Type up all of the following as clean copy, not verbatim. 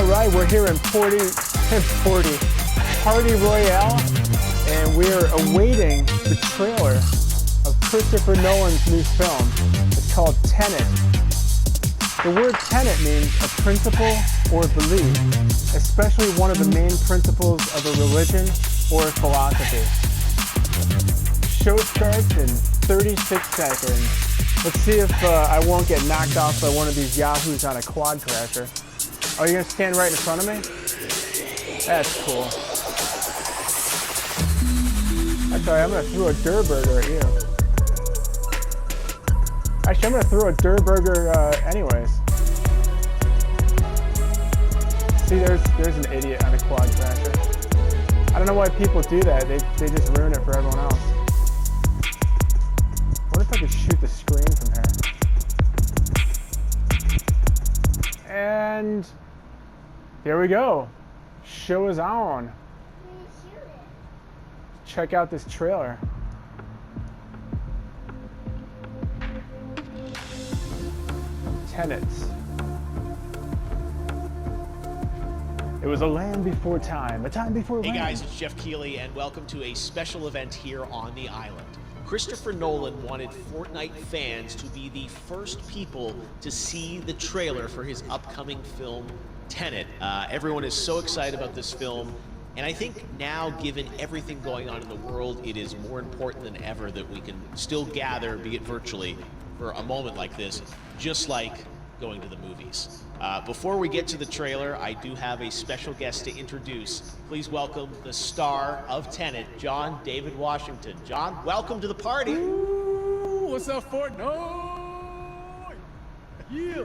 right, we're here in Party Royale, and we're awaiting the trailer of Christopher Nolan's new film. It's called Tenet. The word tenet means a principle or belief, especially one of the main principles of a religion or a philosophy. Show starts in 36 seconds. Let's see if I won't get knocked off by one of these yahoos on a quad crasher. Oh, you're gonna stand right in front of me? That's cool. Actually, I'm gonna throw a Durr burger at you. Actually, I'm gonna throw a Durr burger anyways. See, there's an idiot on a quad crasher. I don't know why people do that. They just ruin it for everyone else. What if I could shoot the screen from here? And here we go. Show is on. Check out this trailer. Tenet. It was a land before time, a time before land. Hey guys, it's Jeff Keighley, and welcome to a special event here on the island. Christopher Nolan wanted Fortnite fans to be the first people to see the trailer for his upcoming film, Tenet. Everyone is so excited about this film, and I think now, given everything going on in the world, it is more important than ever that we can still gather, be it virtually, for a moment like this, just like going to the movies. Before we get to the trailer, I do have a special guest to introduce. Please welcome the star of Tenet, John David Washington. John, welcome to the party. Ooh, what's up, Fortnite? Yeah.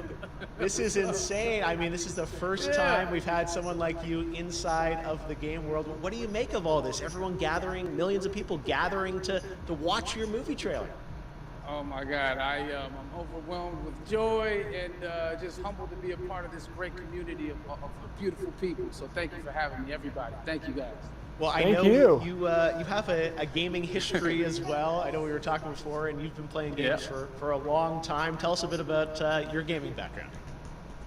This is insane. I mean, this is the first time we've had someone like you inside of the game world. What do you make of all this? Everyone gathering, millions of people gathering to watch your movie trailer. Oh my God, I'm overwhelmed with joy and just humbled to be a part of this great community of beautiful people. So thank you for having me, everybody. Thank you guys. Well, I know you have a gaming history as well. I know we were talking before, and you've been playing games for a long time. Tell us a bit about your gaming background.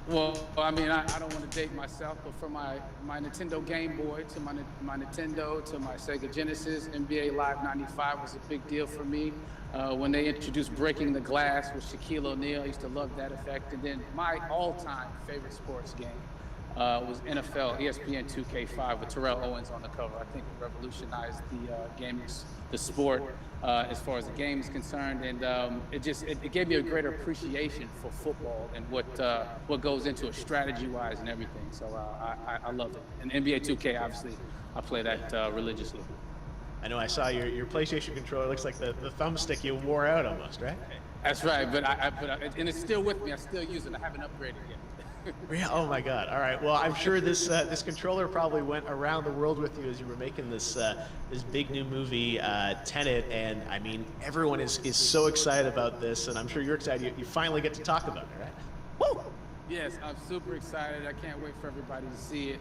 Well, I mean, I don't want to date myself, but from my Nintendo Game Boy to my Nintendo to my Sega Genesis, NBA Live 95 was a big deal for me. When they introduced Breaking the Glass with Shaquille O'Neal, I used to love that effect. And then my all-time favorite sports game was NFL ESPN 2K5 with Terrell Owens on the cover. I think it revolutionized the sport as far as the game is concerned, and it gave me a greater appreciation for football and what goes into it strategy-wise and everything. So I loved it. And NBA 2K, obviously, I play that religiously. I know I saw your PlayStation controller. Looks like the thumbstick you wore out almost, right? That's right, and it's still with me. I still use it. I haven't upgraded yet. Yeah, oh my God! All right. Well, I'm sure this controller probably went around the world with you as you were making this big new movie, Tenet, and I mean everyone is so excited about this, and I'm sure you're excited. You finally get to talk about it, right? Woo! Yes, I'm super excited. I can't wait for everybody to see it.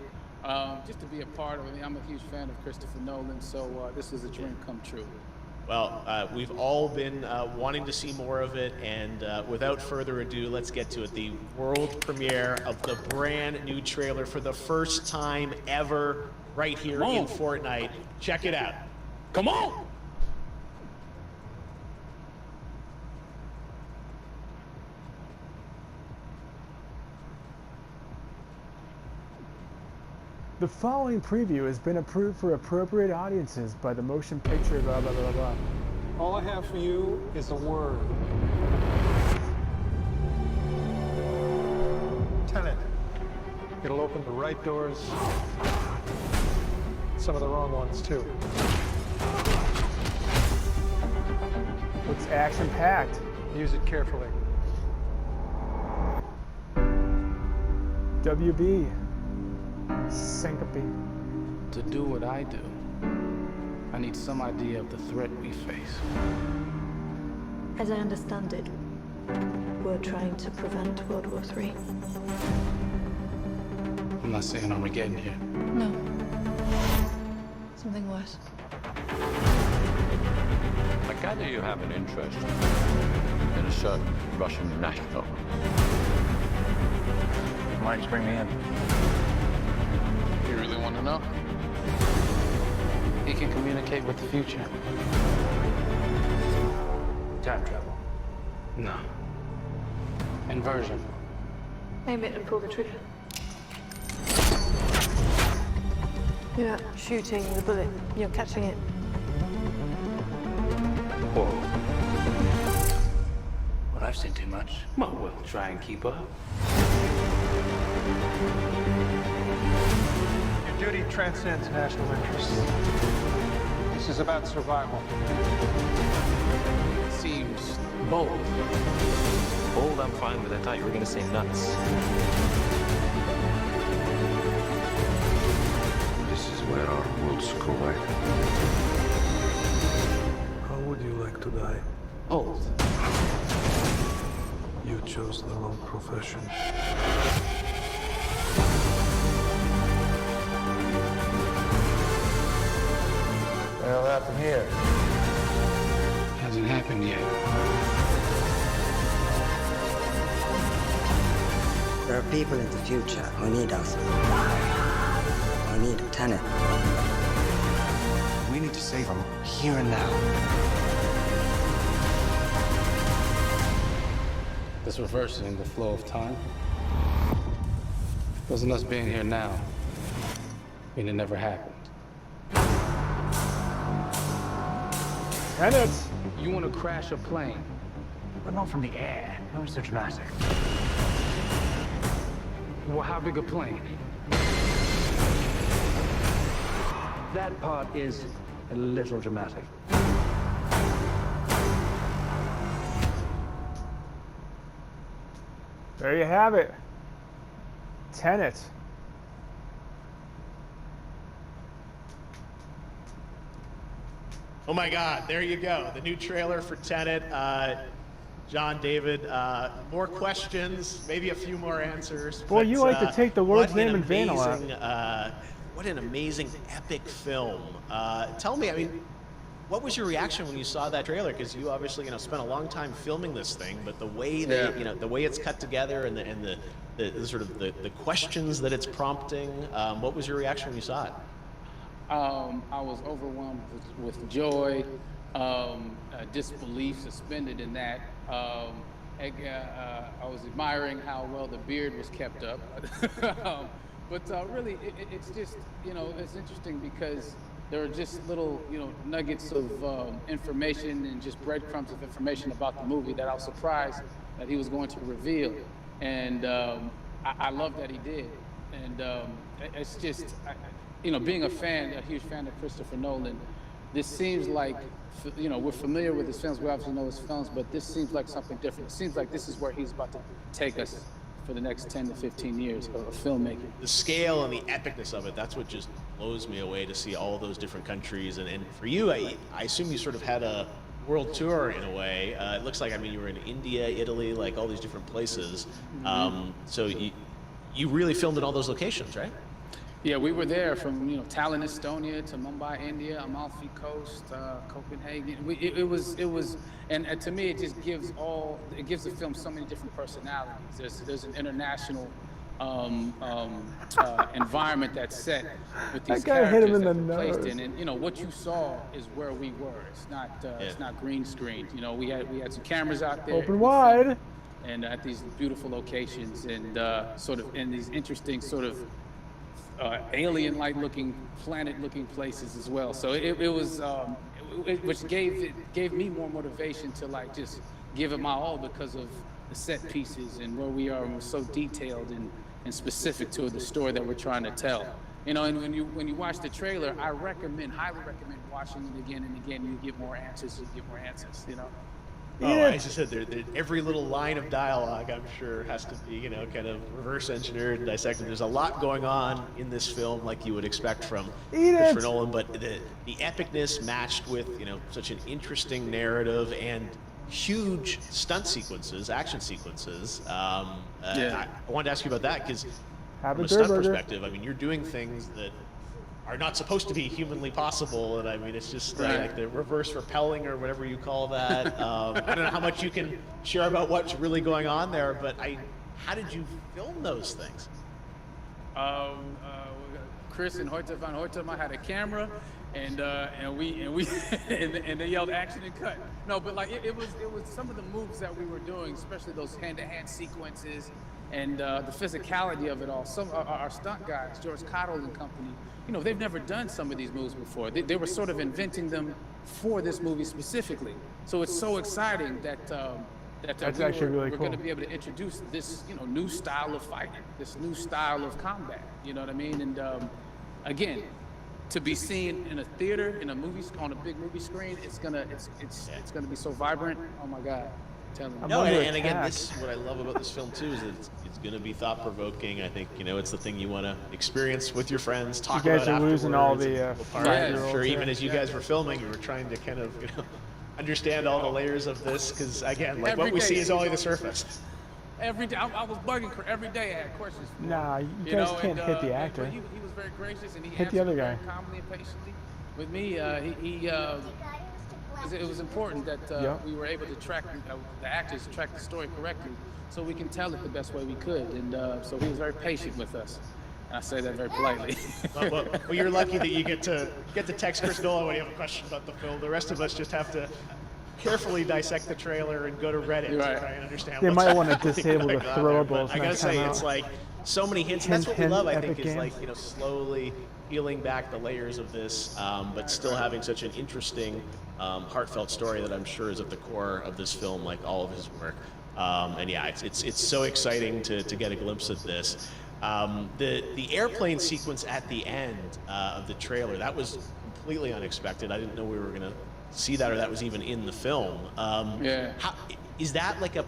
Just to be a part of it. I'm a huge fan of Christopher Nolan, so this is a dream come true. Well, we've all been wanting to see more of it, and without further ado, let's get to it. The world premiere of the brand new trailer for the first time ever right here in Fortnite. Check it out. Come on! The following preview has been approved for appropriate audiences by the motion picture blah blah blah blah. All I have for you is a word. Tenet. It'll open the right doors, some of the wrong ones too. Looks action-packed. Use it carefully. WB. Syncope. To do what I do, I need some idea of the threat we face. As I understand it, we're trying to prevent World War III. I'm not saying Armageddon here. No. Something worse. I gather you have an interest in a certain Russian national. Why don't you bring me in? Want to know? He can communicate with the future. Time travel. No. Inversion. Aim it and pull the trigger. You're not shooting the bullet, you're catching it. Whoa. Well, I've seen too much. Well, we'll try and keep up. Your duty transcends national interests. This is about survival. Seems bold. Bold, I'm fine with. I thought you were gonna say nuts. This is where our worlds collide. How would you like to die? Old. You chose the wrong profession. What'll happen here? Hasn't happened yet. There are people in the future who need us. Who need Tenet. We need to save them here and now. This reversing the flow of time. Doesn't us being here now mean it never happened? Tenet! You want to crash a plane? But not from the air. That was so dramatic. Well, how big a plane? That part is a little dramatic. There you have it. Tenet. Oh my God, there you go. The new trailer for Tenet. John, David, more questions, maybe a few more answers. Boy, you like to take the Lord's name in vain a lot. What an amazing, epic film. Tell me, I mean, what was your reaction when you saw that trailer? Because you obviously, spent a long time filming this thing, but the way that, the way it's cut together and the sort of the questions that it's prompting, what was your reaction when you saw it? I was overwhelmed with joy, disbelief suspended in that. I was admiring how well the beard was kept up. But really, it's just, it's interesting because there are just little, nuggets of information and just breadcrumbs of information about the movie that I was surprised that he was going to reveal. And I love that he did. And it's just, being a huge fan of Christopher Nolan, this seems like, we're familiar with his films, we obviously know his films, but this seems like something different. It seems like this is where he's about to take us for the next 10 to 15 years of filmmaking. The scale and the epicness of it, that's what just blows me away, to see all those different countries. And for you, I assume you sort of had a world tour in a way. It looks like, you were in India, Italy, like all these different places. So you really filmed in all those locations, right? Yeah, we were there from Tallinn, Estonia, to Mumbai, India, Amalfi Coast, Copenhagen. It was, and to me, it just gives the film so many different personalities. There's an international environment that's set with these That guy hit him characters in the that they're placed nose. in, and what you saw is where we were. It's not green screened. We had some cameras out there. Open wide. And at these beautiful locations, and sort of in these interesting sort of alien-like looking, planet-looking places as well. So it was, which gave me more motivation to just give it my all because of the set pieces and where we are, and we're so detailed and specific to the story that we're trying to tell. And when you watch the trailer, I highly recommend watching it again and again. You get more answers. As you said, every little line of dialogue, I'm sure, has to be, kind of reverse engineered and dissected. There's a lot going on in this film, like you would expect from Christopher Nolan, but the epicness matched with, such an interesting narrative and huge stunt sequences, action sequences. I wanted to ask you about that because from a stunt perspective, you're doing things that are not supposed to be humanly possible, and it's just like the reverse rappelling or whatever you call that. I don't know how much you can share about what's really going on there, but how did you film those things? Chris and Hoytema had a camera, and they yelled action and cut. No, but like it was some of the moves that we were doing, especially those hand-to-hand sequences and the physicality of it all. Some our stunt guys, George Cottle and company, you know, they've never done some of these moves before. They were sort of inventing them for this movie specifically. So it's so exciting that That's actually really we're cool. going to be able to introduce this, you know, new style of fighting, this new style of combat. You know what I mean? And again, to be seen in a theater, in a movie, on a big movie screen, it's gonna be so vibrant. Oh my God! Tell me. No, and again, this what I love about this film too is that it's going to be thought-provoking. I think, you know, it's the thing you want to experience with your friends, talk You guys about are losing all afterwards. the I'm sure even as you guys were filming, you were trying to kind of, you know, understand all the layers of this, because again, like what we see is only the surface. Every day, I was bugging every day. I had questions. Nah, you guys can't hit the actor. He was very gracious, and he Hit the other guy. very calmly and patiently with me. It was important that we were able to track the actors, track the story correctly, so we can tell it the best way we could. And so he was very patient with us. And I say that very politely. Well, you're lucky that you get to text Chris Nolan when you have a question about the film. The rest of us just have to carefully dissect the trailer and go to Reddit to try and understand. They might want to happening. disable the throwables. I gotta say, it's like so many hints. And that's what we love. I think is like, you know, slowly peeling back the layers of this, but still having such an interesting, heartfelt story that I'm sure is at the core of this film, like all of his work. And yeah, it's so exciting to get a glimpse of this. The airplane sequence at the end of the trailer, that was completely unexpected. I didn't know we were gonna see that, or that was even in the film. Is that like a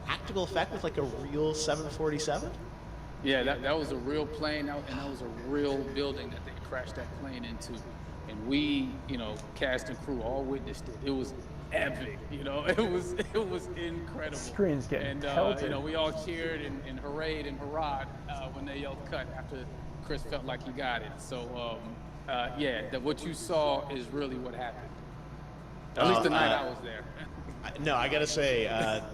practical effect with like a real 747? Yeah, that was a real plane, and that was a real building that they crashed that plane into. And we, you know, cast and crew all witnessed it. It was epic, you know. It was incredible. Screen's getting pelted. You know, we all cheered and hurrayed and hurrahed when they yelled cut after Chris felt like he got it. So yeah, that what you saw is really what happened. At least the night I was there. No, I gotta say,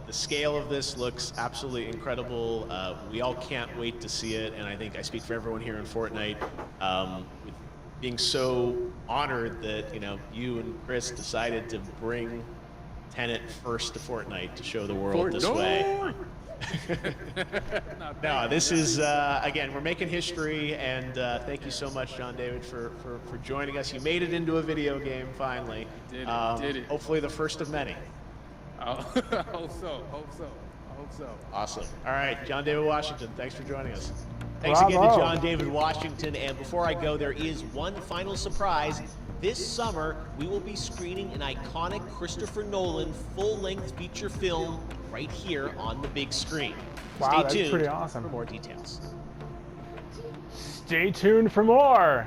the scale of this looks absolutely incredible. We all can't wait to see it, and I think I speak for everyone here in Fortnite, with being so honored that, you know, you and Chris decided to bring Tenet first to Fortnite to show the world this way. No, this is, again, we're making history, and thank you so much, John David, for joining us. You made it into a video game, finally. Did it. Hopefully the first of many. I hope so. Awesome. All right, John David Washington, thanks for joining us. Thanks again to John David Washington, and before I go, there is one final surprise. This summer, we will be screening an iconic Christopher Nolan full-length feature film right here on the big screen. Wow, Stay that's tuned pretty awesome. for more details. Stay tuned for more.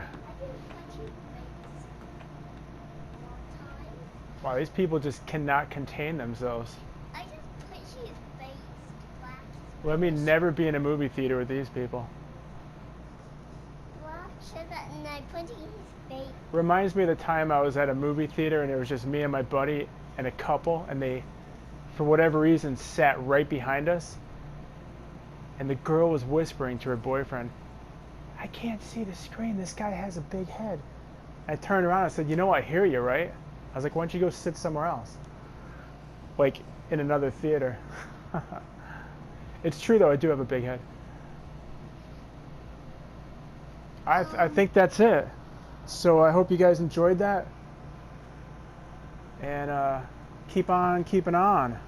Wow, these people just cannot contain themselves. I just pushed his face flat. Let me never be in a movie theater with these people. Well, said that and I punched his face. Reminds me of the time I was at a movie theater and it was just me and my buddy and a couple, and they, for whatever reason, sat right behind us. And the girl was whispering to her boyfriend, "I can't see the screen, this guy has a big head." I turned around and said, "You know I hear you, right?" I was like, "Why don't you go sit somewhere else?" Like, in another theater. It's true though, I do have a big head. I think that's it. So I hope you guys enjoyed that. And keep on keeping on.